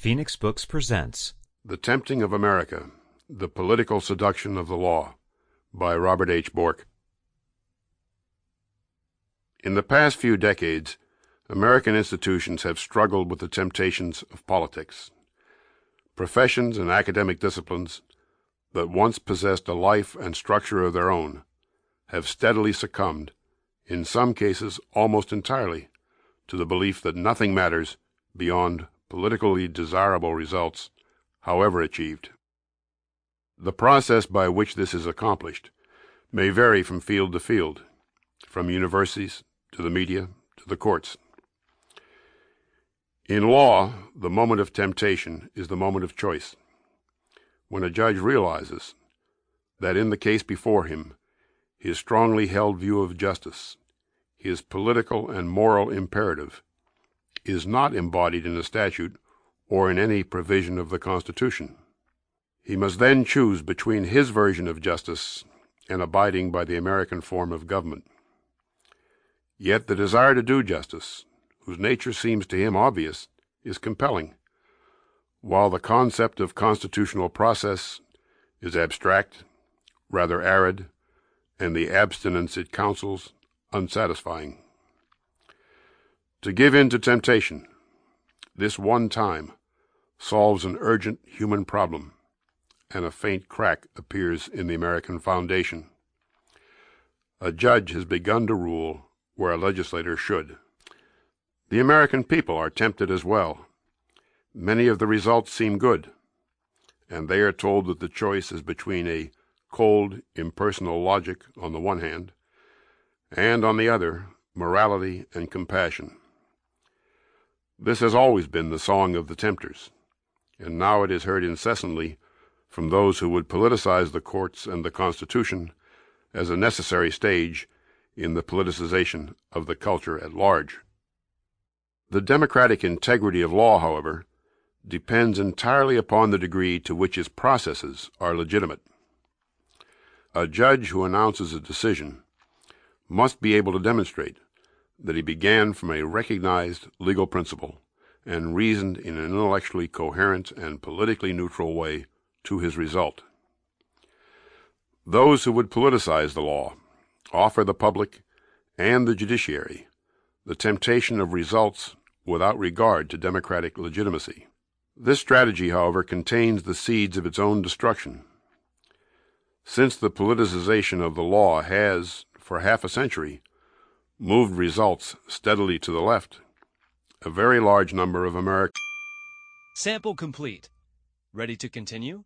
Phoenix Books presents The Tempting of America, The Political Seduction of the Law by Robert H. Bork. In the past few decades, American institutions have struggled with the temptations of politics. Professions and academic disciplines that once possessed a life and structure of their own have steadily succumbed, in some cases almost entirely, to the belief that nothing matters beyond politically desirable results, however achieved. The process by which this is accomplished may vary from field to field, from universities to the media to the courts. In law, the moment of temptation is the moment of choice, when a judge realizes that in the case before him, his strongly held view of justice, his political and moral imperative, is not embodied in a statute or in any provision of the Constitution. He must then choose between his version of justice and abiding by the American form of government. Yet the desire to do justice, whose nature seems to him obvious, is compelling, while the concept of constitutional process is abstract, rather arid, and the abstinence it counsels unsatisfying. To give in to temptation, this one time, solves an urgent human problem, and a faint crack appears in the American foundation. A judge has begun to rule where a legislator should. The American people are tempted as well. Many of the results seem good, and they are told that the choice is between a cold, impersonal logic on the one hand, and on the other, morality and compassion. This has always been the song of the tempters, and now it is heard incessantly from those who would politicize the courts and the Constitution as a necessary stage in the politicization of the culture at large. The democratic integrity of law, however, depends entirely upon the degree to which its processes are legitimate. A judge who announces a decision must be able to demonstrate that he began from a recognized legal principle and reasoned in an intellectually coherent and politically neutral way to his result. Those who would politicize the law offer the public and the judiciary the temptation of results without regard to democratic legitimacy. This strategy, however, contains the seeds of its own destruction. Since the politicization of the law has, for half a century, moved results steadily to the left, a very large number of Americans. Sample complete. Ready to continue?